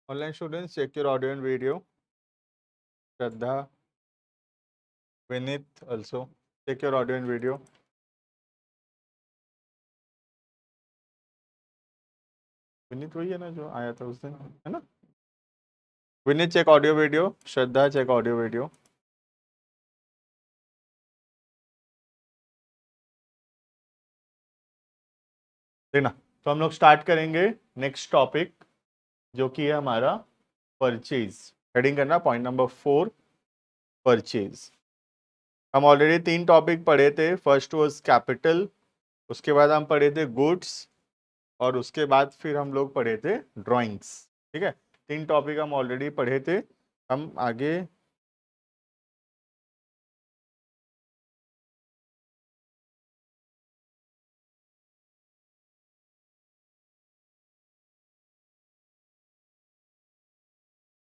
Online students, check your audio and video. Shraddha, Vinith also. Check your audio and video. Vineet वही है ना जो आया था उस दिन, है ना? विनीत चेक ऑडियो वीडियो, श्रद्धा चेक ऑडियो वीडियो. देखना, तो हम लोग स्टार्ट करेंगे नेक्स्ट टॉपिक जो कि है हमारा परचेज. हेडिंग करना पॉइंट नंबर 4, परचेज. हम ऑलरेडी 3 टॉपिक पढ़े थे. फर्स्ट वाज कैपिटल, उसके बाद हम पढ़े थे गुड्स, और उसके बाद फिर हम लोग पढ़े थे ड्राइंग्स. ठीक है, 3 टॉपिक हम ऑलरेडी पढ़े थे. हम आगे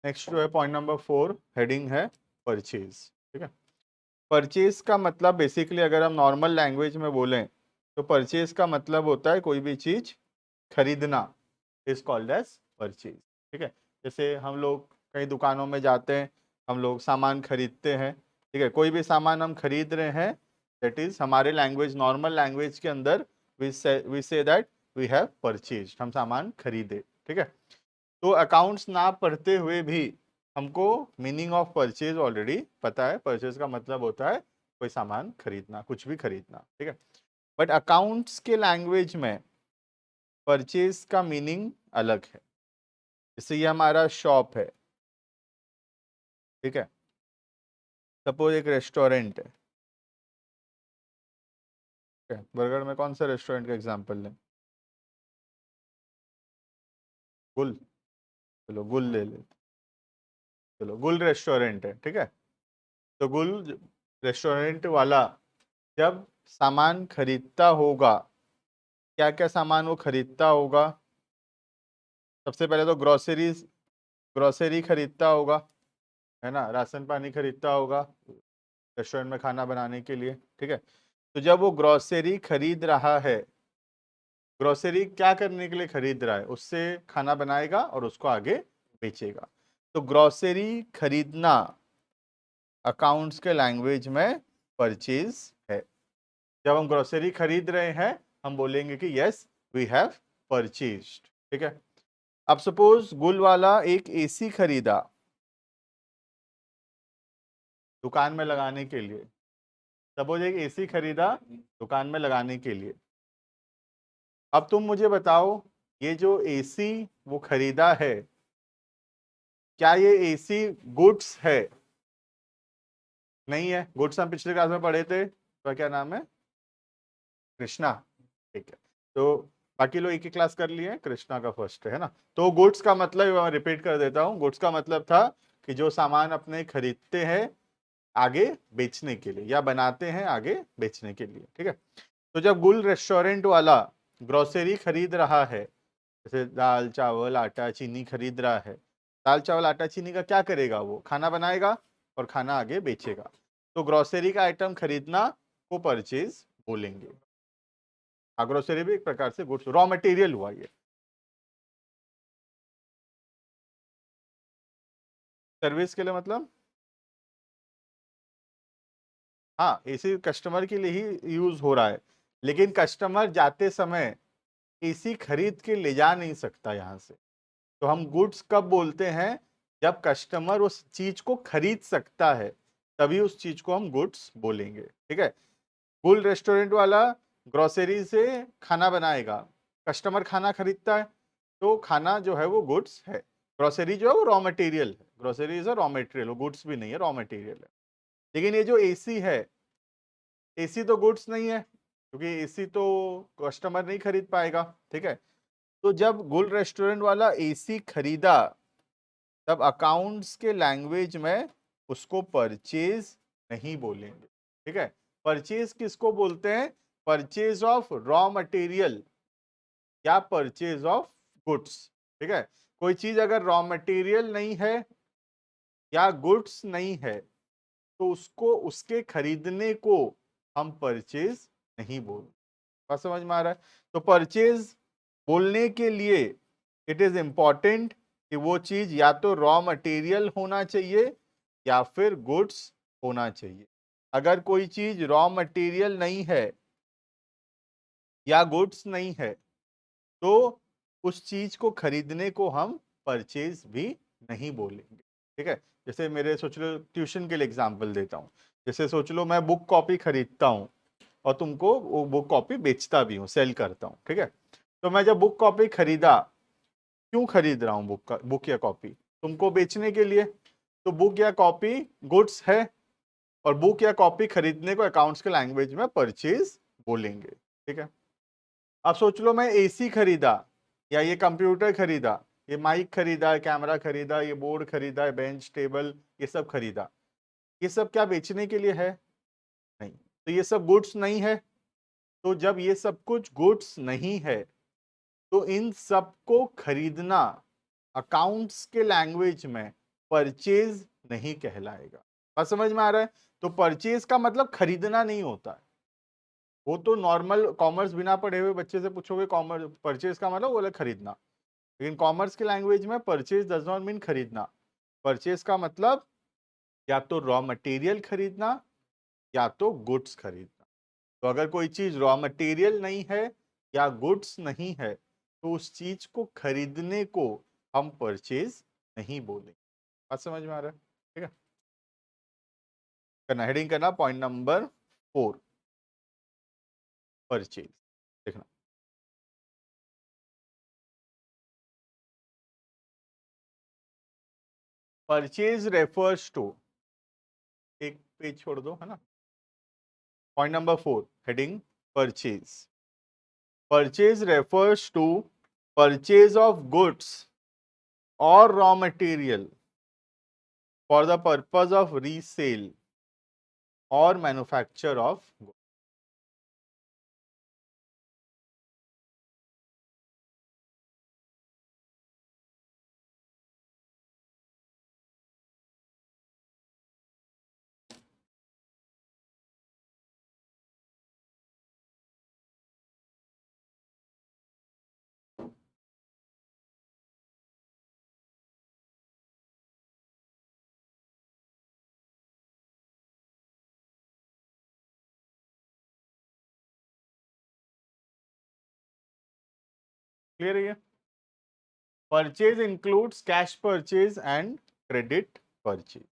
नेक्स्ट जो है पॉइंट नंबर 4, हेडिंग है परचेज. ठीक है, परचेज का मतलब बेसिकली अगर हम नॉर्मल लैंग्वेज में बोलें तो परचेज का मतलब होता है कोई भी चीज खरीदना, इज कॉल्ड एज परचेज. ठीक है, जैसे हम लोग कई दुकानों में जाते हैं, हम लोग सामान खरीदते हैं. ठीक है, कोई भी सामान हम खरीद रहे हैं, दैट इज हमारे लैंग्वेज, नॉर्मल लैंग्वेज के अंदर we say that we have purchase, हम सामान खरीदे. ठीक है, तो अकाउंट्स ना पढ़ते हुए भी हमको मीनिंग ऑफ परचेज ऑलरेडी पता है. परचेज का मतलब होता है कोई सामान खरीदना, कुछ भी खरीदना. ठीक है, बट अकाउंट्स के लैंग्वेज में परचेज का मीनिंग अलग है. जैसे ये हमारा शॉप है. ठीक है, सपोज एक रेस्टोरेंट है. ठीक है, बरगढ़ में कौन सा रेस्टोरेंट का एग्जांपल लें? गुल. चलो गुल ले ले. चलो गुल रेस्टोरेंट है. ठीक है, तो गुल रेस्टोरेंट वाला जब सामान खरीदता होगा, क्या क्या सामान वो खरीदता होगा? सबसे पहले तो ग्रोसरी खरीदता होगा, है ना? राशन पानी खरीदता होगा रेस्टोरेंट में खाना बनाने के लिए. ठीक है, तो जब वो ग्रोसरी खरीद रहा है, ग्रोसरी क्या करने के लिए खरीद रहा है? उससे खाना बनाएगा और उसको आगे बेचेगा. तो ग्रोसरी खरीदना अकाउंट्स के लैंग्वेज में परचेज है. जब हम ग्रोसरी खरीद रहे हैं, हम बोलेंगे कि यस वी हैव परचेज्ड. ठीक है, अब सपोज गुल वाला एक एसी खरीदा दुकान में लगाने के लिए. सपोज एक एसी खरीदा दुकान में लगाने के लिए. अब तुम मुझे बताओ, ये जो एसी वो खरीदा है, क्या ये एसी गुड्स है? नहीं है. गुड्स हम पिछले क्लास में पढ़े थे, तो क्या नाम है? कृष्णा. ठीक है, तो बाकी लोग एक ही क्लास कर लिए, कृष्णा का फर्स्ट है ना. तो गुड्स का मतलब रिपीट कर देता हूँ. गुड्स का मतलब था कि जो सामान अपने खरीदते हैं आगे बेचने के लिए, या बनाते हैं आगे बेचने के लिए. ठीक है, तो जब गुल रेस्टोरेंट वाला ग्रोसरी खरीद रहा है, जैसे दाल चावल आटा चीनी खरीद रहा है, दाल चावल आटा चीनी का क्या करेगा? वो खाना बनाएगा और खाना आगे बेचेगा. तो ग्रोसरी का आइटम खरीदना को परचेज बोलेंगे. ग्रोसरी भी एक प्रकार से गुड्स, रॉ मटेरियल हुआ ये. सर्विस के लिए मतलब, हाँ, एसी कस्टमर के लिए ही यूज हो रहा है, लेकिन कस्टमर जाते समय एसी खरीद के ले जा नहीं सकता यहाँ से. तो हम गुड्स कब बोलते हैं? जब कस्टमर उस चीज को खरीद सकता है, तभी उस चीज को हम गुड्स बोलेंगे. ठीक है, गुल रेस्टोरेंट वाला ग्रोसरी से खाना बनाएगा, कस्टमर खाना खरीदता है, तो खाना जो है वो गुड्स है. ग्रोसरी जो है वो रॉ मटेरियल है. Grocery is a raw material, वो गुड्स भी नहीं है, रॉ मटेरियल है. लेकिन ये जो एसी है, एसी तो गुड्स नहीं है, क्योंकि एसी तो कस्टमर नहीं खरीद पाएगा. ठीक है, तो जब गुल रेस्टोरेंट वाला एसी खरीदा, तब अकाउंट्स के लैंग्वेज में उसको परचेज नहीं बोलेंगे. ठीक है, परचेज किसको बोलते हैं? परचेज ऑफ रॉ मटेरियल या परचेज ऑफ गुड्स. ठीक है, कोई चीज अगर रॉ मटेरियल नहीं है या गुड्स नहीं है, तो उसको, उसके खरीदने को हम परचेज नहीं बोलते. बात समझ में आ रहा है? तो परचेज बोलने के लिए इट इज इंपॉर्टेंट कि कि वो चीज या तो रॉ मटेरियल होना चाहिए या फिर गुड्स होना चाहिए। अगर कोई चीज रॉ मटेरियल नहीं है या गुड्स नहीं है तो उस चीज को खरीदने को हम परचेज भी नहीं बोलेंगे। ठीक है, जैसे मेरे सोच लो, ट्यूशन के लिए एग्जांपल देता हूँ। जैसे सोच लो मैं बुक कॉपी खरीदता हूँ और तुमको वो बुक कॉपी बेचता भी हूँ, सेल करता हूँ। ठीक है, तो मैं जब बुक कॉपी खरीदा, क्यों खरीद रहा हूँ बुक या कॉपी? तुमको बेचने के लिए। तो बुक या कॉपी गुड्स है, और बुक या कॉपी खरीदने को अकाउंट्स के लैंग्वेज में परचेज बोलेंगे। ठीक है, अब सोच लो मैं एसी खरीदा, या ये कंप्यूटर खरीदा, ये माइक खरीदा, कैमरा खरीदा, ये बोर्ड खरीदा, बेंच टेबल, ये सब खरीदा। ये सब क्या बेचने के लिए है? नहीं। तो ये सब गुड्स नहीं है। तो जब ये सब कुछ गुड्स नहीं है तो इन सब को खरीदना अकाउंट्स के लैंग्वेज में परचेज नहीं कहलाएगा। बात समझ में आ रहा है? तो परचेज का मतलब खरीदना नहीं होता है। वो तो नॉर्मल कॉमर्स बिना पढ़े हुए बच्चे से पूछोगे कॉमर्स परचेज का मतलब, बोले खरीदना। लेकिन कॉमर्स के लैंग्वेज में परचेज डज नॉट मीन खरीदना। परचेज का मतलब या तो रॉ मटेरियल खरीदना या तो गुड्स खरीदना। तो अगर कोई चीज रॉ मटेरियल नहीं है या गुड्स नहीं है तो उस चीज को खरीदने को हम परचेज नहीं बोलेंगे। बात समझ में आ रहा है? ठीक है, करना हेडिंग करना पॉइंट नंबर 4, परचेज। देखना, परचेज रेफर्स टू, एक पेज छोड़ दो, है ना। Point number 4, heading purchase. Purchase refers to purchase of goods or raw material for the purpose of resale or manufacture of goods. Clear है ये? Purchase includes cash purchase and credit purchase.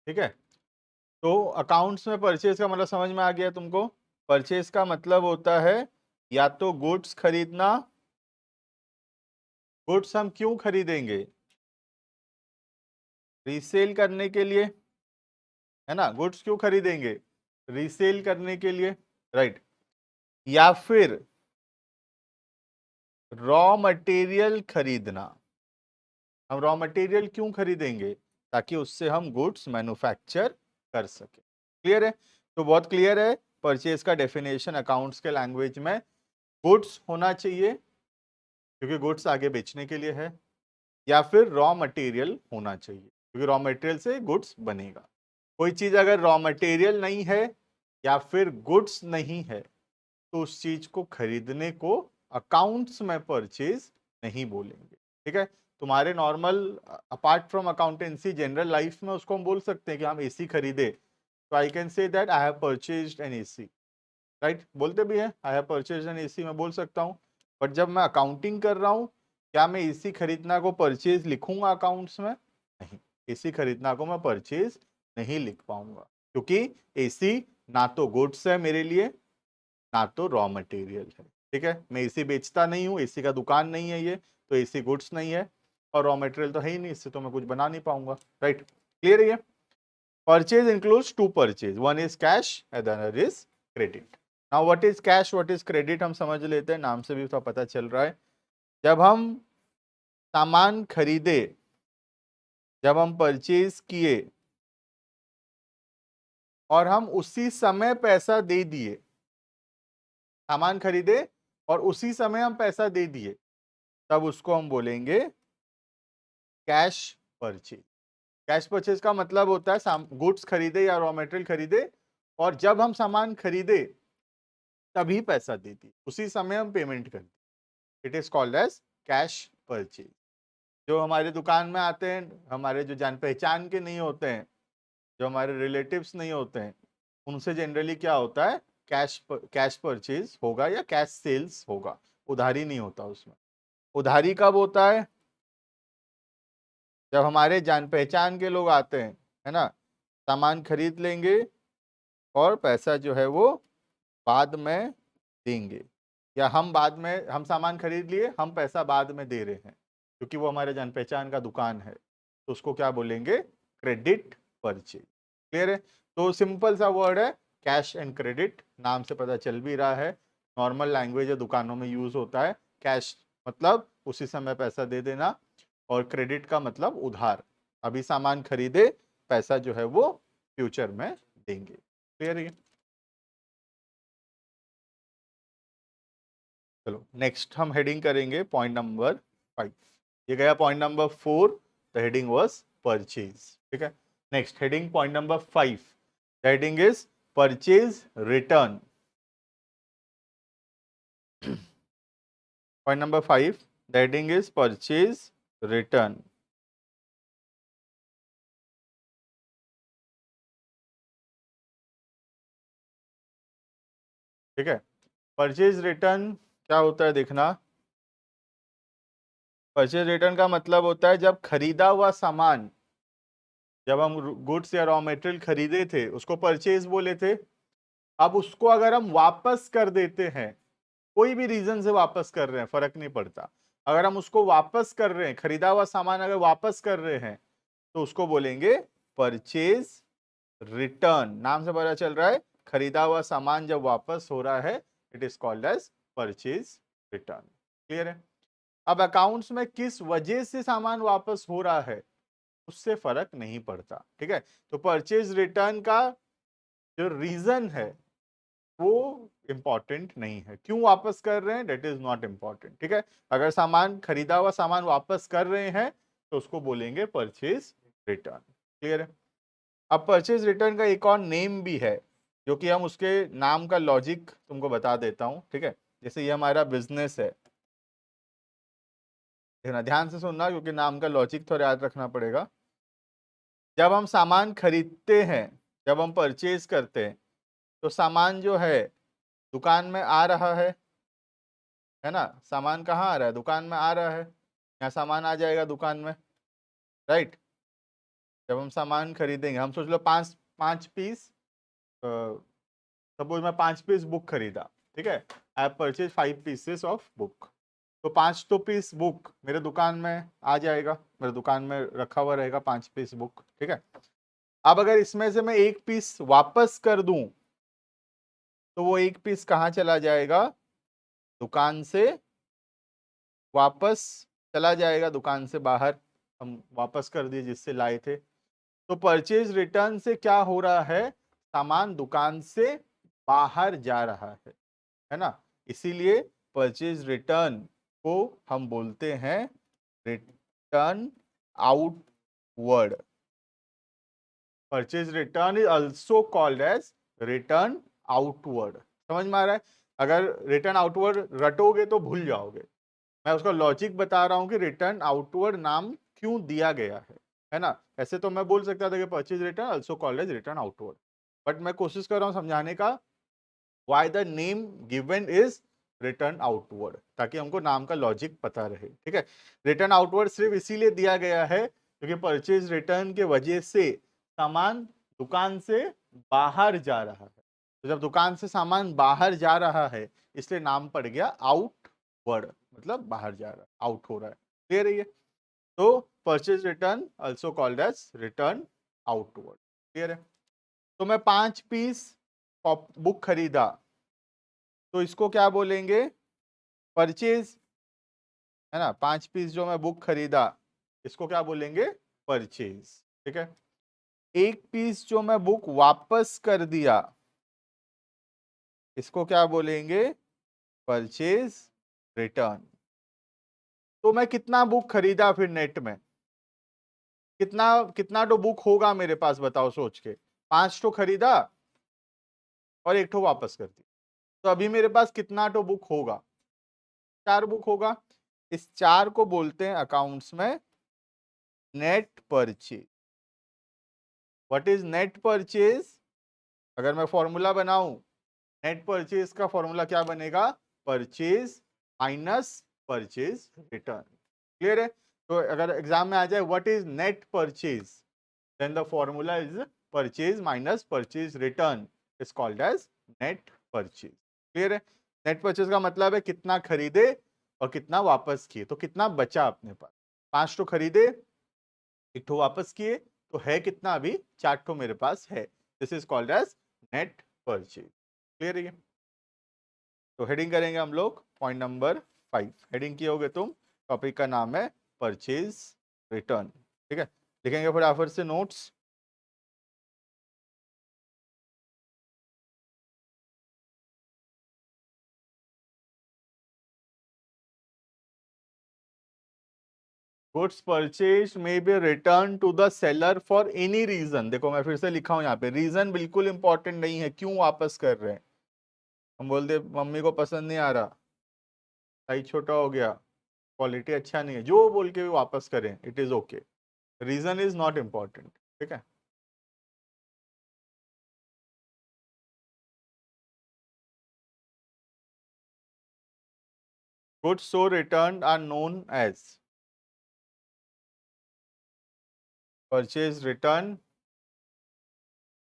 ठीक है, तो accounts में purchase का मतलब समझ में आ गया तुमको? परचेज का मतलब होता है या तो गुड्स खरीदना। गुड्स हम क्यों खरीदेंगे? रीसेल करने के लिए, है ना। गुड्स क्यों खरीदेंगे? रीसेल करने के लिए, राइट। या फिर रॉ मटेरियल खरीदना। हम रॉ मटेरियल क्यों खरीदेंगे? ताकि उससे हम गुड्स मैन्युफैक्चर कर सके। क्लियर है? तो बहुत क्लियर है, परचेज का डेफिनेशन अकाउंट्स के लैंग्वेज में गुड्स होना चाहिए क्योंकि गुड्स आगे बेचने के लिए है, या फिर रॉ मटेरियल होना चाहिए क्योंकि रॉ मटेरियल से गुड्स बनेगा। कोई चीज अगर रॉ मटेरियल नहीं है या फिर गुड्स नहीं है तो उस चीज को खरीदने को अकाउंट्स में परचेज नहीं बोलेंगे। ठीक है, तुम्हारे normal apart from accountancy general life में उसको हम बोल सकते हैं कि हम एसी खरीदे, तो I can say that I have purchased N AC, right. बोलते भी है I have purchased N AC, मैं बोल सकता हूँ। बट जब मैं अकाउंटिंग कर रहा हूँ, क्या मैं एसी खरीदना को परचेज लिखूंगा अकाउंट्स में? नहीं, एसी खरीदना को मैं परचेज नहीं लिख पाऊंगा क्योंकि एसी ना तो गुड्स है मेरे लिए, ना तो रॉ मटेरियल है। ठीक है, मैं एसी बेचता नहीं हूँ, एसी का दुकान नहीं है ये, तो एसी गुड्स नहीं है, और रॉ मटेरियल तो है ही नहीं, इससे तो मैं कुछ बना नहीं पाऊंगा, राइट। क्लियर है ये? Purchase includes two purchase, one is cash and other is credit. Now what is cash, what is credit हम समझ लेते हैं, नाम से भी तो पता चल रहा है। जब हम सामान खरीदे जब हम परचेज किए और हम उसी समय पैसा दे दिए, सामान खरीदे और उसी समय हम पैसा दे दिए, तब उसको हम बोलेंगे कैश परचेज। कैश परचेज का मतलब होता है गुड्स खरीदे या रॉ मटेरियल खरीदे और जब हम सामान खरीदे तभी पैसा दे दिए, उसी समय हम पेमेंट कर दी। It is called as cash purchase. जो हमारे दुकान में आते हैं, हमारे जो जान पहचान के नहीं होते हैं, जो हमारे रिलेटिव्स नहीं होते हैं, उनसे जनरली क्या होता है, कैश परचेज होगा या कैश सेल्स होगा, उधारी नहीं होता उसमें। उधारी कब होता है, जब हमारे जान पहचान के लोग आते हैं, है ना, सामान खरीद लेंगे और पैसा जो है वो बाद में देंगे, या हम सामान खरीद लिए, हम पैसा बाद में दे रहे हैं क्योंकि वो हमारे जान पहचान का दुकान है, तो उसको क्या बोलेंगे, क्रेडिट परचेज। क्लियर है? तो सिंपल सा वर्ड है कैश एंड क्रेडिट, नाम से पता चल भी रहा है, नॉर्मल लैंग्वेज है, दुकानों में यूज होता है। कैश मतलब उसी समय पैसा दे देना और क्रेडिट का मतलब उधार, अभी सामान खरीदे, पैसा जो है वो फ्यूचर में देंगे। क्लियर है? चलो नेक्स्ट हम हेडिंग करेंगे पॉइंट नंबर 5। ये गया point number 4, the heading was purchase. ठीक है, next heading point number 5, the heading is purchase return. Point number 5, the heading is purchase return. ठीक है, परचेज रिटर्न क्या होता है देखना। परचेज रिटर्न का मतलब होता है जब खरीदा हुआ सामान, जब हम गुड्स या रॉ मटेरियल खरीदे थे उसको परचेज बोले थे, अब उसको अगर हम वापस कर देते हैं, कोई भी रीजन से वापस कर रहे हैं, फर्क नहीं पड़ता, अगर हम उसको वापस कर रहे हैं, खरीदा हुआ सामान अगर वापस कर रहे हैं, तो उसको बोलेंगे परचेज रिटर्न। नाम से पता चल रहा है, खरीदा हुआ सामान जब वापस हो रहा है, it is called as purchase return. Clear है? अब अकाउंट्स में किस वजह से सामान वापस हो रहा है उससे फर्क नहीं पड़ता। ठीक है, तो परचेज रिटर्न का जो रीजन है वो इंपॉर्टेंट नहीं है, क्यों वापस कर रहे हैं दैट इज नॉट इंपॉर्टेंट। ठीक है, अगर सामान खरीदा हुआ सामान वापस कर रहे हैं तो उसको बोलेंगे परचेज रिटर्न। क्लियर है? अब परचेज रिटर्न का एक और नेम भी है, जो कि हम उसके नाम का लॉजिक तुमको बता देता हूं। ठीक है, जैसे ये हमारा बिजनेस है, देखना ध्यान से सुनना क्योंकि नाम का लॉजिक थोड़ा याद रखना पड़ेगा। जब हम सामान खरीदते हैं, जब हम परचेज करते हैं, तो सामान जो है दुकान में आ रहा है ना, सामान कहाँ आ रहा है, दुकान में आ रहा है, यहाँ सामान आ जाएगा दुकान में, राइट। जब हम सामान खरीदेंगे, हम सोच लो 5 पीस, सपोज मैं 5 पीस बुक खरीदा, ठीक है, I purchase 5 pieces of book, तो 5 पीस बुक मेरे दुकान में आ जाएगा, मेरे दुकान में रखा हुआ रहेगा 5 पीस बुक। ठीक है, अब अगर इसमें से मैं 1 पीस वापस कर दूं, तो वो 1 पीस कहाँ चला जाएगा, दुकान से वापस चला जाएगा, दुकान से बाहर, हम वापस कर दिए जिससे लाए थे। तो परचेज रिटर्न से क्या हो रहा है, सामान दुकान से बाहर जा रहा है ना, इसीलिए परचेज रिटर्न को हम बोलते हैं return outward. Purchase return is also called as return outward. समझ में आ रहा है? अगर रिटर्न आउटवर्ड रटोगे तो भूल जाओगे, मैं उसका लॉजिक बता रहा हूं कि रिटर्न आउटवर्ड नाम क्यों दिया गया है ना। ऐसे तो मैं बोल सकता था कि purchase return also called as return outward, but मैं कोशिश कर रहा हूं समझाने का why the name given is return outward, ताकि हमको नाम का लॉजिक पता रहे। ठीक है, रिटर्न आउटवर्ड सिर्फ इसीलिए दिया गया है क्योंकि परचेज रिटर्न के वजह से सामान दुकान से बाहर जा रहा है, तो जब दुकान से सामान बाहर जा रहा है इसलिए नाम पड़ गया आउटवर्ड, मतलब बाहर जा रहा है, आउट हो रहा है। क्लियर है ये? तो purchase return also called as return outward. Clear है? तो मैं 5 पीस बुक खरीदा, तो इसको क्या बोलेंगे, परचेज, है ना। 5 पीस जो मैं बुक खरीदा, इसको क्या बोलेंगे, परचेज। ठीक है, एक पीस जो मैं बुक वापस कर दिया, इसको क्या बोलेंगे? Purchase return. तो मैं कितना बुक खरीदा फिर नेट में? कितना कितना तो बुक होगा मेरे पास, बताओ सोच के। 5 तो खरीदा और एक तो वापस कर दी, तो अभी मेरे पास कितना तो बुक होगा? 4 बुक होगा। इस 4 को बोलते हैं अकाउंट्स में net purchase. What is net purchase? अगर मैं फॉर्मूला बनाऊं, नेट परचेज का फॉर्मूला क्या बनेगा? Purchase minus purchase return. Clear है? तो अगर एग्जाम में आ जाए what is net purchase, then the formula is purchase minus purchase return is called as net purchase. Clear है? नेट परचेज का मतलब है कितना खरीदे और कितना वापस किए, तो कितना बचा अपने पास? 5 तो खरीदे, एक तो वापस किए, तो है कितना? अभी 4 तो मेरे पास है। This is called as net purchase. Clear है? तो हेडिंग करेंगे हम लोग पॉइंट नंबर 5। हेडिंग किए होगे तुम, टॉपिक का नाम है परचेज रिटर्न। ठीक है, लिखेंगे फटाफट से notes. Goods purchase may be return to the seller for any reason. देखो मैं फिर से लिखा हूं यहाँ पे, रीजन बिल्कुल इंपॉर्टेंट नहीं है, क्यों वापस कर रहे हैं। हम बोलते मम्मी को पसंद नहीं आ रहा, साइज छोटा हो गया, क्वालिटी अच्छा नहीं है, जो बोल के भी वापस करें, it is okay. Reason is not important. ठीक है, goods so return are known as purchase return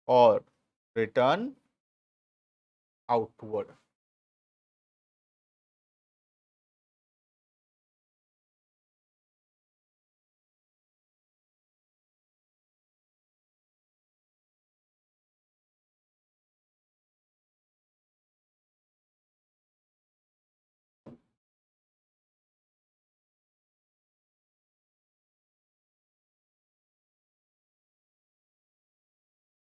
और रिटर्न आउटवर्ड।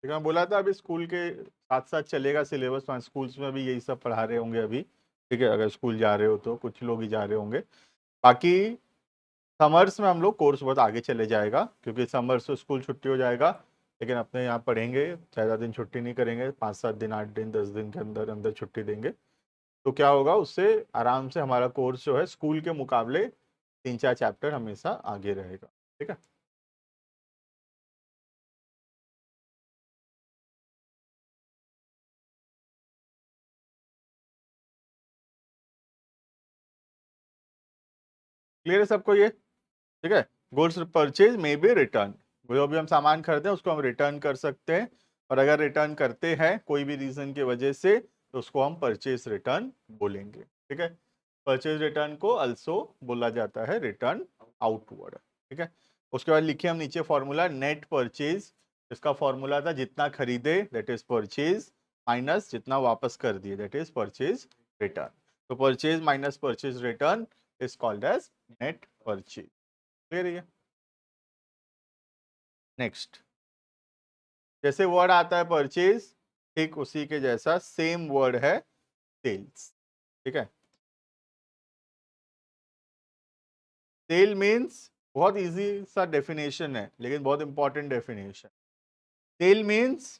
ठीक है, मैं बोला था अभी स्कूल के साथ साथ चलेगा सिलेबस, स्कूल्स में भी यही सब पढ़ा रहे होंगे अभी। ठीक है, अगर स्कूल जा रहे हो तो कुछ लोग ही जा रहे होंगे। बाकी समर्स में हम लोग कोर्स बहुत आगे चले जाएगा, क्योंकि समर्स तो स्कूल छुट्टी हो जाएगा, लेकिन अपने यहाँ पढ़ेंगे, ज़्यादा दिन छुट्टी नहीं करेंगे, 5-7 दिन 8 दिन 10 दिन के अंदर अंदर छुट्टी देंगे। तो क्या होगा, उससे आराम से हमारा कोर्स जो है स्कूल के मुकाबले 3-4 चैप्टर हमेशा आगे रहेगा। ठीक है, क्लियर है सबको ये? ठीक है, goods purchase may be return, जो भी हम सामान खरीदे उसको हम रिटर्न कर सकते हैं, और अगर रिटर्न करते हैं कोई भी रीजन की वजह से, तो उसको हम परचेज रिटर्न बोलेंगे। ठीक है, परचेज रिटर्न को अल्सो बोला जाता है रिटर्न आउटवर्ड। ठीक है, उसके बाद लिखिए हम नीचे फॉर्मूला नेट परचेज। इसका फॉर्मूला था जितना खरीदे दैट इज परचेज माइनस जितना वापस कर दिए दैट इज परचेज रिटर्न। तो purchase minus purchase return is called as net purchase. Clear है? नेक्स्ट, जैसे वर्ड आता है परचेज, ठीक उसी के जैसा सेम वर्ड है सेल्स। ठीक है, सेल मीन्स, बहुत इजी सा डेफिनेशन है लेकिन बहुत important definition. Sale means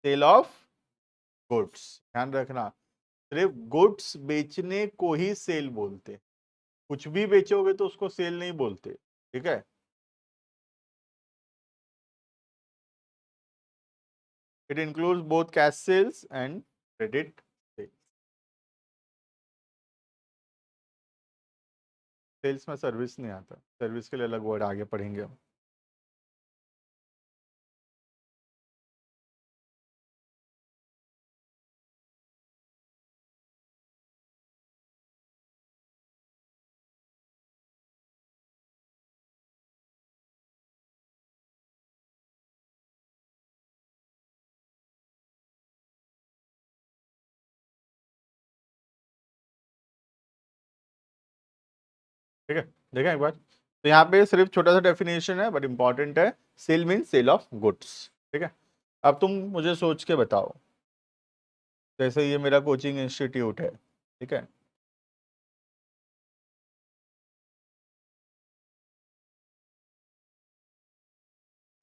sale of goods. ध्यान रखना, सिर्फ गुड्स बेचने को ही सेल बोलते हैं, कुछ भी बेचोगे तो उसको सेल नहीं बोलते। ठीक है, it includes both cash sales and credit sales. Sales में सर्विस नहीं आता, सर्विस के लिए अलग वर्ड आगे पढ़ेंगे हम। ठीक है, देखें एक बार, तो यहाँ पे सिर्फ छोटा सा डेफिनेशन है बट इंपॉर्टेंट है। Sale means sale of goods, ठीक है। अब तुम मुझे सोच के बताओ, जैसे ये मेरा कोचिंग इंस्टीट्यूट है, ठीक है।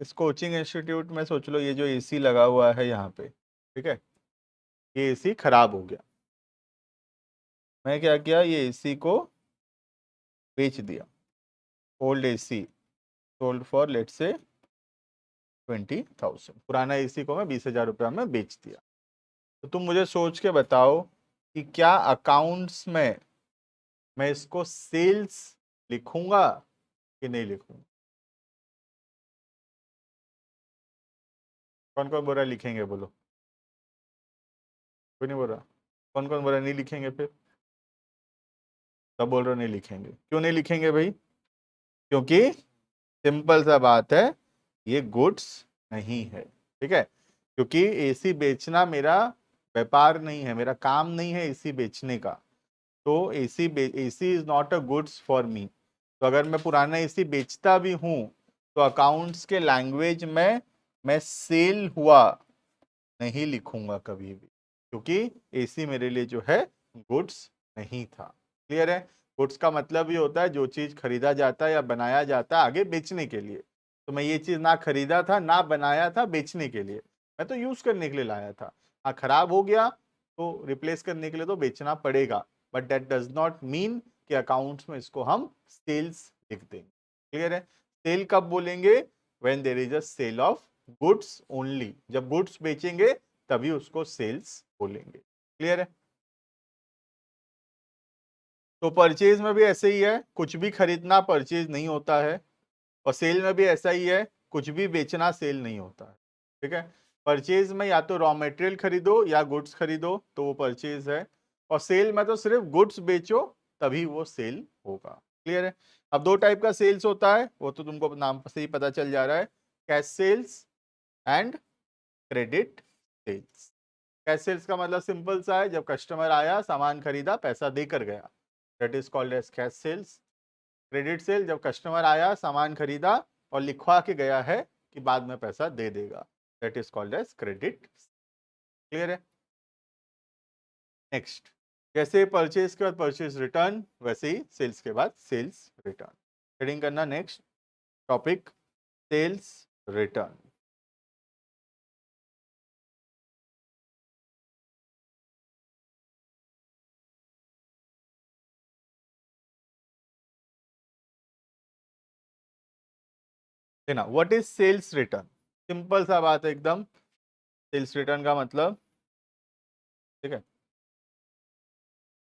इस कोचिंग इंस्टीट्यूट में सोच लो, ये जो एसी लगा हुआ है यहाँ पे, ठीक है, ये एसी खराब हो गया। मैं क्या किया, ये एसी को बेच दिया। Old AC sold for let's say 20,000। पुराना एसी को मैं 20,000 रुपया में बेच दिया। तो तुम मुझे सोच के बताओ कि क्या अकाउंट्स में मैं इसको सेल्स लिखूंगा कि नहीं लिखूंगा। कौन कौन बोल रहा है लिखेंगे, बोलो। कोई नहीं बोल रहा। कौन कौन बोल रहा है नहीं लिखेंगे फिर। सब बोल रहे हो नहीं लिखेंगे। क्यों नहीं लिखेंगे भाई? क्योंकि सिंपल सा बात है, ये गुड्स नहीं है, ठीक है। क्योंकि एसी बेचना मेरा व्यापार नहीं है, मेरा काम नहीं है एसी बेचने का। तो AC is not a goods for me. तो अगर मैं पुराना एसी बेचता भी हूं तो अकाउंट्स के लैंग्वेज में मैं सेल हुआ नहीं लिखूंगा कभी भी, क्योंकि एसी मेरे लिए जो है गुड्स नहीं था। क्लियर है? गुड्स का मतलब ये होता है जो चीज खरीदा जाता है या बनाया जाता है आगे बेचने के लिए। तो मैं ये चीज ना खरीदा था ना बनाया था बेचने के लिए, मैं तो यूज करने के लिए लाया था। हाँ, खराब हो गया तो रिप्लेस करने के लिए तो बेचना पड़ेगा, but that does not mean कि अकाउंट्स में इसको हम सेल्स लिख देंगे। क्लियर है? सेल कब बोलेंगे? When there is a sale of goods only. जब गुड्स बेचेंगे तभी उसको सेल्स बोलेंगे। क्लियर है? तो परचेज में भी ऐसे ही है, कुछ भी खरीदना परचेज नहीं होता है। और सेल में भी ऐसा ही है, कुछ भी बेचना सेल नहीं होता है, ठीक है। परचेज में या तो रॉ मटेरियल खरीदो या गुड्स खरीदो तो वो परचेज है। और सेल में तो सिर्फ गुड्स बेचो तभी वो सेल होगा। क्लियर है? अब दो टाइप का सेल्स होता है, वो तो तुमको नाम से ही पता चल जा रहा है, cash sales and credit sales. Cash sales का मतलब सिंपल सा है, जब कस्टमर आया सामान खरीदा पैसा देकर गया, that is called as cash sales. Credit sale जब कस्टमर आया सामान खरीदा और लिखवा के गया है कि बाद में पैसा दे देगा, that is called as credit. Clear है? नेक्स्ट, जैसे परचेज के बाद परचेज रिटर्न, वैसे ही सेल्स के बाद सेल्स रिटर्न। हेडिंग करना नेक्स्ट टॉपिक, सेल्स रिटर्न। है ना, what is sales return? Simple सा बात है एकदम। सेल्स रिटर्न का मतलब, ठीक है,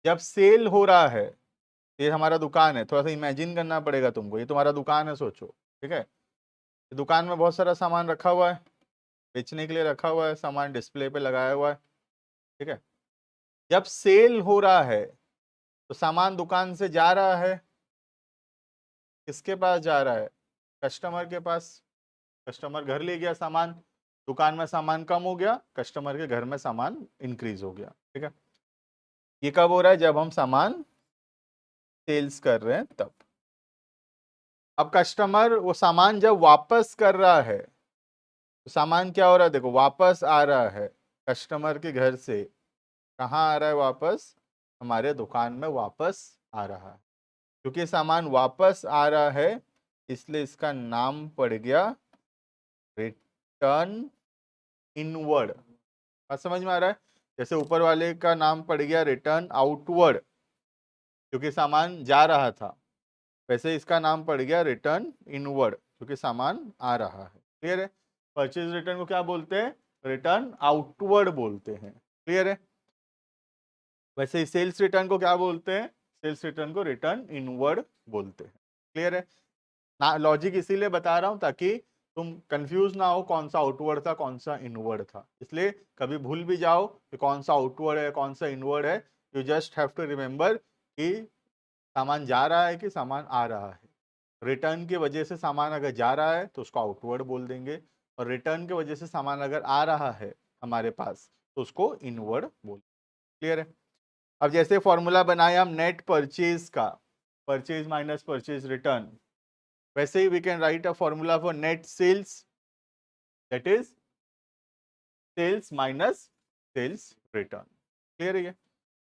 जब सेल हो रहा है, ये हमारा दुकान है, थोड़ा सा इमेजिन करना पड़ेगा तुमको, ये तुम्हारा दुकान है सोचो, ठीक है। दुकान में बहुत सारा सामान रखा हुआ है, बेचने के लिए रखा हुआ है, सामान डिस्प्ले पे लगाया हुआ है, ठीक है। जब सेल हो रहा है तो सामान दुकान से जा रहा है, किसके पास जा रहा है? कस्टमर के पास। कस्टमर घर ले गया सामान, दुकान में सामान कम हो गया, कस्टमर के घर में सामान इंक्रीज हो गया, ठीक है। ये कब हो रहा है? जब हम सामान सेल्स कर रहे हैं तब। अब कस्टमर वो सामान जब वापस कर रहा है तो सामान क्या हो रहा है? देखो, वापस आ रहा है कस्टमर के घर से। कहाँ आ रहा है वापस? हमारे दुकान में वापस आ रहा है। क्योंकि सामान वापस आ रहा है इसलिए इसका नाम पड़ गया रिटर्न इनवर्ड। बात समझ में आ रहा है? जैसे ऊपर वाले का नाम पड़ गया रिटर्न आउटवर्ड, क्योंकि सामान जा रहा था, वैसे इसका नाम पड़ गया रिटर्न इनवर्ड क्योंकि सामान आ रहा है। क्लियर है? परचेज रिटर्न को क्या बोलते हैं? रिटर्न आउटवर्ड बोलते हैं। क्लियर है? वैसे सेल्स रिटर्न को क्या बोलते हैं? सेल्स रिटर्न को रिटर्न इनवर्ड बोलते हैं। क्लियर है ना? लॉजिक इसीलिए बता रहा हूं ताकि तुम कंफ्यूज ना हो कौन सा आउटवर्ड था कौन सा इनवर्ड था। इसलिए कभी भूल भी जाओ कि कौन सा आउटवर्ड है कौन सा इनवर्ड है, you just have to remember कि सामान जा रहा है कि सामान आ रहा है। रिटर्न की वजह से सामान अगर जा रहा है तो उसको आउटवर्ड बोल देंगे, और रिटर्न की वजह से सामान अगर आ रहा है हमारे पास तो उसको इनवर्ड बोल। क्लियर है? अब जैसे फॉर्मूला बनाया हम नेट परचेज का, परचेज माइनस परचेज रिटर्न, वैसे ही we can write a formula for net sales, that is sales minus sales return. Clear है ये?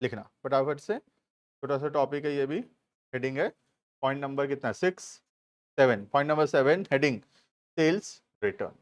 लिखना फटाफट से, छोटा सा टॉपिक है ये भी। हेडिंग है पॉइंट नंबर कितना, 6 7, point number 7, heading sales return.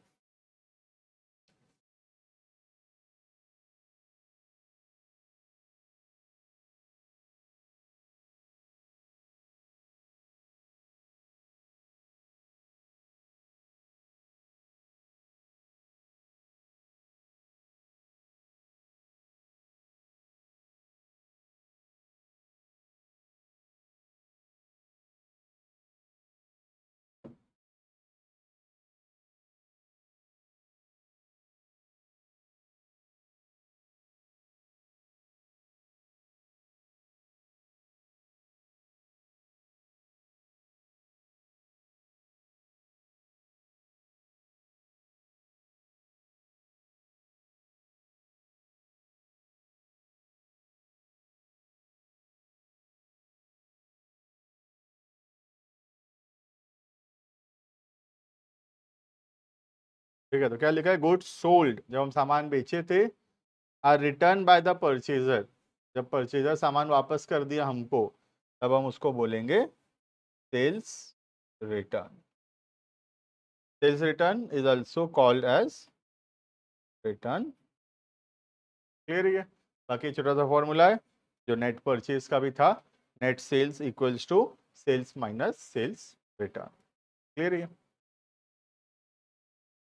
ठीक है, तो क्या लिखा है, गुड्स सोल्ड, जब हम सामान बेचे थे, are return by the purchaser, जब परचेजर सामान वापस कर दिया हमको, तब हम उसको बोलेंगे sales return. Sales return is also called as return. Clear है? बाकी छोटा सा फॉर्मूला है जो नेट परचेज का भी था, net sales equals to sales minus sales return. Clear है?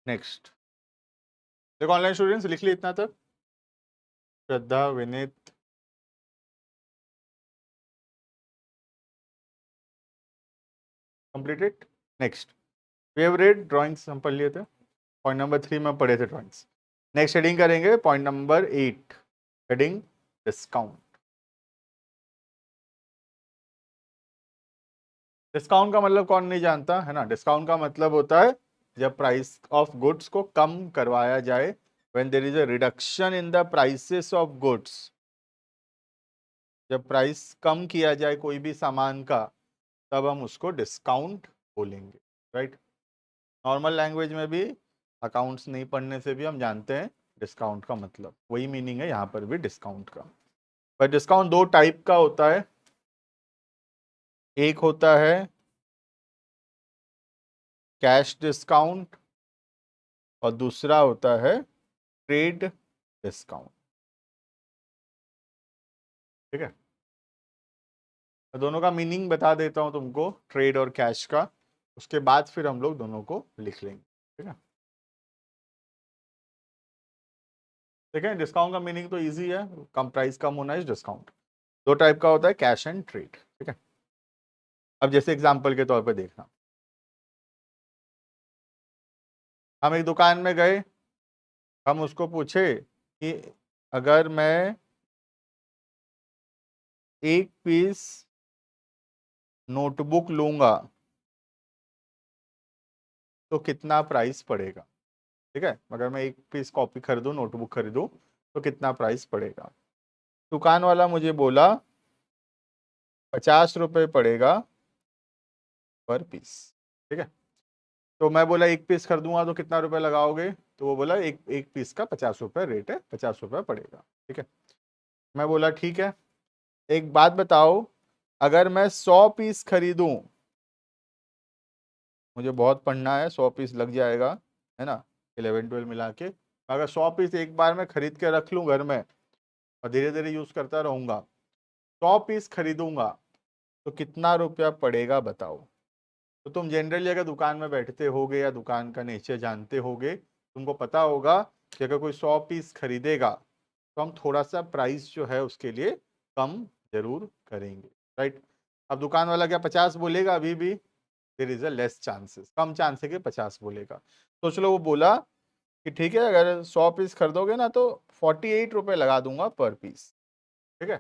नेक्स्ट देखो, ऑनलाइन स्टूडेंट्स लिख लिया इतना तक, Shraddha, Vineet, completed. Next we have read drawings, हम पढ़ लिए थे, पॉइंट नंबर 3 में पढ़े थे ड्राइंग्स। नेक्स्ट हेडिंग करेंगे point number 8, heading discount. Discount का मतलब कौन नहीं जानता है ना? डिस्काउंट का मतलब होता है जब प्राइस ऑफ गुड्स को कम करवाया जाए, when there is a reduction in the prices of goods, जब प्राइस कम किया जाए कोई भी सामान का, तब हम उसको डिस्काउंट बोलेंगे, राइट? नॉर्मल लैंग्वेज में भी, अकाउंट्स नहीं पढ़ने से भी हम जानते हैं डिस्काउंट का मतलब, वही मीनिंग है यहाँ पर भी डिस्काउंट का। पर डिस्काउंट दो टाइप का होता है, एक होता है कैश डिस्काउंट और दूसरा होता है ट्रेड डिस्काउंट। ठीक है, मैं दोनों का मीनिंग बता देता हूं तुमको, ट्रेड और कैश का, उसके बाद फिर हम लोग दोनों को लिख लेंगे। ठीक है, देखें डिस्काउंट का मीनिंग तो इजी है, कम प्राइस कम होना इज डिस्काउंट। दो टाइप का होता है, कैश एंड ट्रेड। ठीक है, अब जैसे एग्जांपल के तौर पे देखना, हम एक दुकान में गए, हम उसको पूछे कि अगर मैं एक पीस नोटबुक लूंगा तो कितना प्राइस पड़ेगा। ठीक है, अगर मैं एक पीस कॉपी खरीदूं, नोटबुक खरीदूं, तो कितना प्राइस पड़ेगा। दुकान वाला मुझे बोला 50 रुपये पड़ेगा पर पीस। ठीक है, तो मैं बोला एक पीस खरीदूंगा तो कितना रुपए लगाओगे, तो वो बोला एक एक पीस का 50 रुपये रेट है, 50 रुपये पड़ेगा। ठीक है, मैं बोला ठीक है, एक बात बताओ, अगर मैं 100 पीस खरीदूं, मुझे बहुत पढ़ना है, 100 पीस लग जाएगा, है ना, 11 12 मिला के, अगर 100 पीस एक बार में खरीद के रख लूं घर में और धीरे धीरे यूज करता रहूंगा, 100 पीस खरीदूंगा तो कितना रुपया पड़ेगा बताओ। तो तुम जनरली अगर दुकान में बैठते होगे या दुकान का नेचर जानते होगे, तुमको पता होगा कि अगर कोई 100 पीस खरीदेगा तो हम थोड़ा सा प्राइस जो है उसके लिए कम जरूर करेंगे, राइट? अब दुकान वाला क्या 50 बोलेगा? अभी भी there is a less chances, कम चांस है कि 50 बोलेगा। सोच लो वो बोला कि ठीक है, अगर 100 पीस खरीदोगे ना तो 48 रुपये लगा दूंगा पर पीस। ठीक है,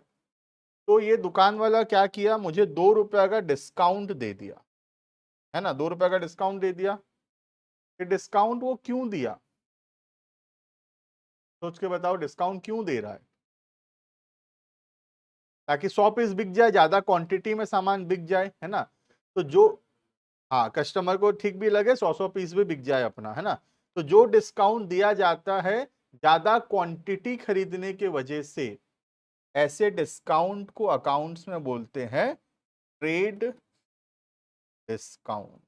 तो ये दुकान वाला क्या किया, मुझे 2 रुपया का डिस्काउंट दे दिया, है ना, 2 रुपया का डिस्काउंट दे दिया। ये डिस्काउंट वो क्यों दिया, सोच के बताओ, डिस्काउंट क्यों दे रहा है? ताकि 100 पीस बिक जाए, ज्यादा क्वांटिटी में सामान बिक जाए, है ना। तो जो हाँ, कस्टमर को ठीक भी लगे, 100 पीस भी बिक जाए अपना, है ना। तो जो डिस्काउंट दिया जाता है ज्यादा क्वांटिटी खरीदने के वजह से, ऐसे डिस्काउंट को अकाउंट्स में बोलते हैं ट्रेड डिस्काउंट।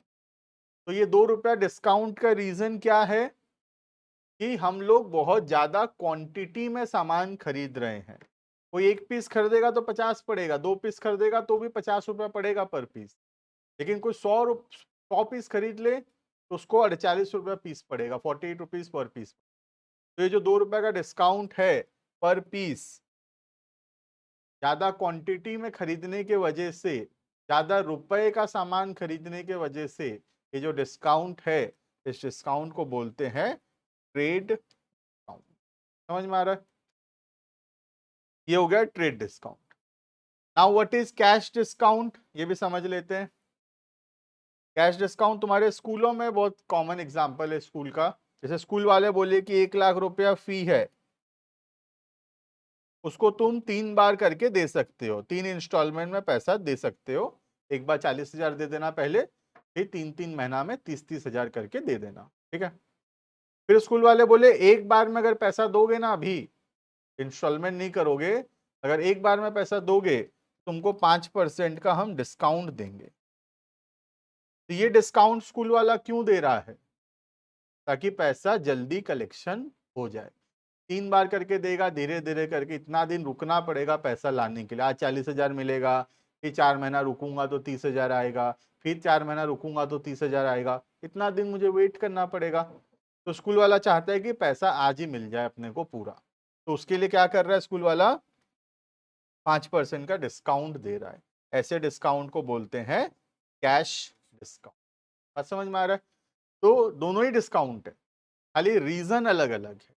तो ये 2 रुपया डिस्काउंट का रीजन क्या है कि हम लोग बहुत ज्यादा क्वांटिटी में सामान खरीद रहे हैं। कोई 1 पीस खरीदेगा तो 50 पड़ेगा, 2 पीस खरीदेगा तो भी 50 रुपया पड़ेगा पर पीस। लेकिन कोई 100 पीस खरीद ले तो उसको 48 रुपया पीस पड़ेगा, 48 रुपीज पर पीस। तो ये जो 2 रुपए का डिस्काउंट है पर पीस, ज्यादा क्वांटिटी में खरीदने के वजह से, ज्यादा रुपए का सामान खरीदने के वजह से, ये जो डिस्काउंट है, इस डिस्काउंट को बोलते हैं ट्रेड डिस्काउंट। समझ में आ रहा है? ये हो गया trade discount. Now what is cash discount, ये भी समझ लेते हैं। कैश डिस्काउंट तुम्हारे स्कूलों में बहुत कॉमन एग्जांपल है स्कूल का। जैसे स्कूल वाले बोले कि 1 लाख रुपया फी है, उसको तुम 3 बार करके दे सकते हो, 3 इंस्टॉलमेंट में पैसा दे सकते हो। एक बार 40,000 दे देना पहले, फिर 3-3 महीना में 30-30 हजार करके दे देना, ठीक है। फिर स्कूल वाले बोले एक बार में अगर पैसा दोगे ना, अभी इंस्टॉलमेंट नहीं करोगे, अगर एक बार में पैसा दोगे तुमको 5% का हम डिस्काउंट देंगे। तो ये डिस्काउंट स्कूल वाला क्यों दे रहा है? ताकि पैसा जल्दी कलेक्शन हो जाए। 3 बार करके देगा, धीरे धीरे करके, इतना दिन रुकना पड़ेगा पैसा लाने के लिए। आज 40,000 मिलेगा, फिर 4 महीना रुकूंगा तो 30,000 आएगा, फिर 4 महीना रुकूंगा तो 30,000 आएगा, इतना दिन मुझे वेट करना पड़ेगा। तो स्कूल वाला चाहता है कि पैसा आज ही मिल जाए अपने को पूरा। तो उसके लिए क्या कर रहा है स्कूल वाला? 5% का डिस्काउंट दे रहा है। ऐसे डिस्काउंट को बोलते हैं कैश डिस्काउंट। बात समझ में आ रहा है? तो दोनों ही डिस्काउंट है, खाली रीजन अलग अलग है।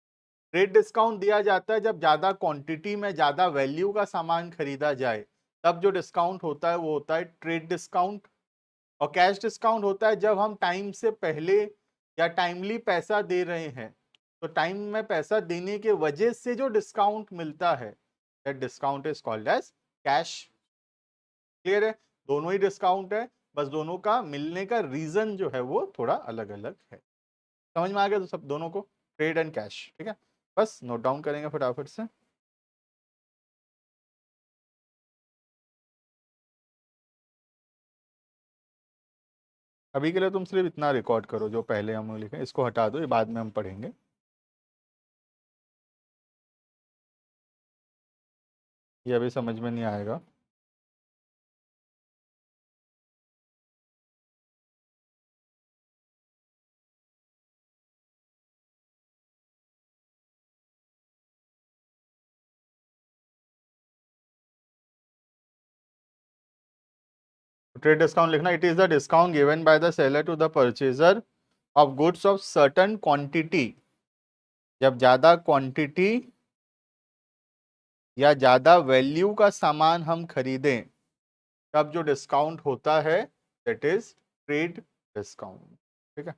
ट्रेड डिस्काउंट दिया जाता है जब ज्यादा क्वांटिटी में ज्यादा वैल्यू का सामान खरीदा जाए, तब जो डिस्काउंट होता है वो होता है ट्रेड डिस्काउंट। और कैश डिस्काउंट होता है जब हम टाइम से पहले या टाइमली पैसा दे रहे हैं, तो टाइम में पैसा देने के वजह से जो डिस्काउंट मिलता है, that discount is called as cash. Clear है? दोनों ही डिस्काउंट है, बस दोनों का मिलने का रीजन जो है वो थोड़ा अलग अलग है। समझ में आ गया तो सब दोनों को, ट्रेड एंड कैश, ठीक है। बस नोट डाउन करेंगे फटाफट से। अभी के लिए तुम सिर्फ इतना रिकॉर्ड करो जो पहले हम लिखे, इसको हटा दो, ये बाद में हम पढ़ेंगे। ये अभी समझ में नहीं आएगा। ट्रेड डिस्काउंट लिखना, it is the discount given by the seller to the purchaser of goods of certain quantity. जब ज्यादा क्वांटिटी या ज्यादा वैल्यू का सामान हम खरीदें, तब जो डिस्काउंट होता है दैट इज ट्रेड डिस्काउंट, ठीक है।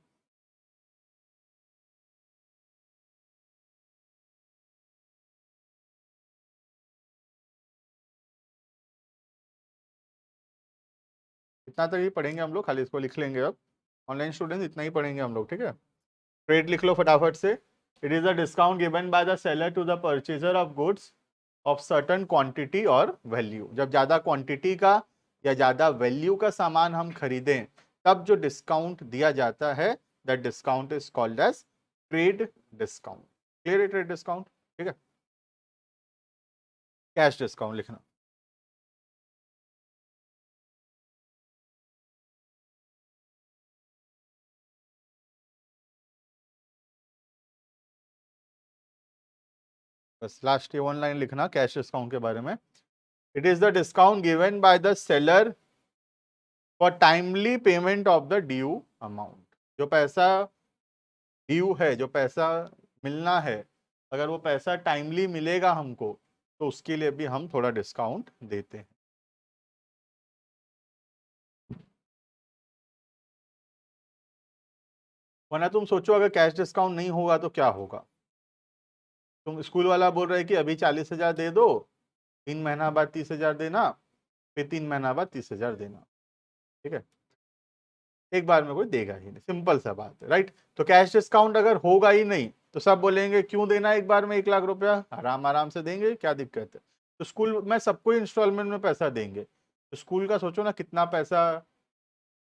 इतना तक ही पढ़ेंगे हम लोग, खाली इसको लिख लेंगे अब। ऑनलाइन स्टूडेंट्स इतना ही पढ़ेंगे हम लोग, ठीक है। ट्रेड लिख लो फटाफट से। It is a discount given by the seller to the purchaser of goods of certain quantity और वैल्यू। जब ज्यादा क्वांटिटी का या ज्यादा वैल्यू का सामान हम खरीदें, तब जो डिस्काउंट दिया जाता है, that discount is called as trade discount. Clear है? ट्रेड डिस्काउंट, ठीक है। कैश डिस्काउंट लिखना। बस लास्ट ये 1 लाइन लिखना कैश डिस्काउंट के बारे में। It is the discount given by the seller for timely payment of the due amount. जो पैसा ड्यू है, जो पैसा मिलना है, अगर वो पैसा टाइमली मिलेगा हमको, तो उसके लिए भी हम थोड़ा डिस्काउंट देते हैं। वरना तुम सोचो अगर कैश डिस्काउंट नहीं होगा तो क्या होगा। तुम स्कूल वाला बोल रहे कि अभी 40,000 दे दो, 3 महीना बाद 30,000 देना, फिर 3 महीना बाद 30,000 देना, ठीक है। एक बार में कोई देगा ही नहीं, सिंपल सा बात है, राइट। तो कैश डिस्काउंट अगर होगा ही नहीं तो सब बोलेंगे क्यों देना एक बार में 1 लाख रुपया, आराम आराम से देंगे, क्या दिक्कत है। तो स्कूल में सबको इंस्टॉलमेंट में पैसा देंगे, तो स्कूल का सोचो ना कितना पैसा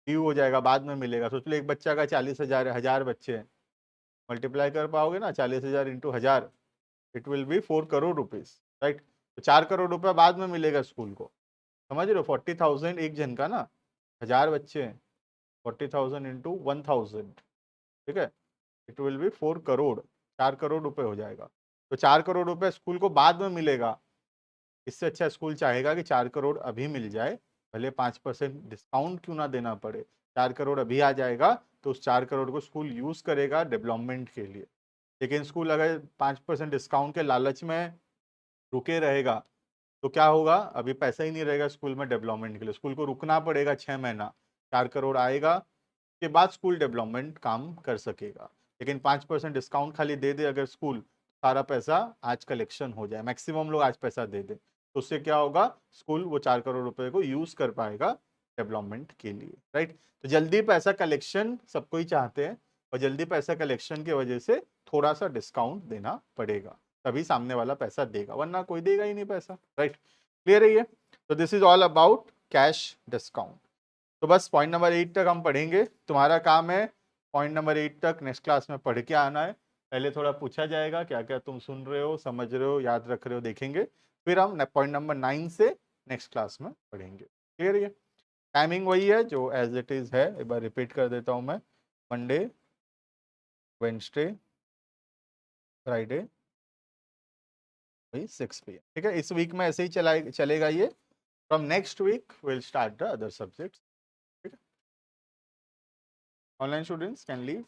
ड्यू हो जाएगा, बाद में मिलेगा। सोच लो एक बच्चा का 40,000, 1,000 बच्चे हैं, मल्टीप्लाई कर पाओगे ना, 40,000 into 1,000, it will be 4 crore rupees, right. तो 4 करोड़ रुपया बाद में मिलेगा स्कूल को, समझ रहे हो। 40,000 एक जन का ना, 1,000 बच्चे हैं, 40,000 इंटू 1,000, ठीक है, it will be 4 crore, 4 crore रुपए हो जाएगा। तो 4 करोड़ रुपए स्कूल को बाद में मिलेगा। इससे अच्छा स्कूल चाहेगा कि 4 करोड़ अभी मिल जाए, भले 5% डिस्काउंट क्यों ना देना पड़े, 4 करोड़ अभी आ जाएगा तो उस 4 करोड़ को स्कूल यूज करेगा डेवलपमेंट के लिए। लेकिन स्कूल अगर 5% डिस्काउंट के लालच में रुके रहेगा तो क्या होगा, अभी पैसा ही नहीं रहेगा स्कूल में डेवलपमेंट के लिए, स्कूल को रुकना पड़ेगा 6 महीना, 4 करोड़ आएगा के बाद स्कूल डेवलपमेंट काम कर सकेगा। लेकिन 5% डिस्काउंट खाली दे दे अगर स्कूल, सारा पैसा आज कलेक्शन हो जाए, मैक्सिमम लोग आज पैसा दे दे, तो उससे क्या होगा, स्कूल वो 4 करोड़ रुपए को यूज कर पाएगा डेवलपमेंट के लिए, राइट। तो जल्दी पैसा कलेक्शन सबको ही चाहते हैं, और जल्दी पैसा कलेक्शन की वजह से थोड़ा सा डिस्काउंट देना पड़ेगा, तभी सामने वाला पैसा देगा, वरना कोई देगा ही नहीं पैसा, राइट। क्लियर है ये। तो this is all about cash discount. तो बस पॉइंट नंबर 8 तक हम पढ़ेंगे, तुम्हारा काम है पॉइंट नंबर 8 तक नेक्स्ट क्लास में पढ़ के आना है। पहले थोड़ा पूछा जाएगा क्या क्या तुम सुन रहे हो, समझ रहे हो, याद रख रहे हो, देखेंगे, फिर हम पॉइंट नंबर 9 से नेक्स्ट क्लास में पढ़ेंगे। क्लियर है। टाइमिंग वही है जो एज इट इज है, एक बार रिपीट कर देता हूँ मैं, मंडे, वेंसडे, फ्राइडे, वही 6 PM, ठीक है। इस वीक में ऐसे ही चलेगा ये। From next week will start the other subjects. Online students can leave.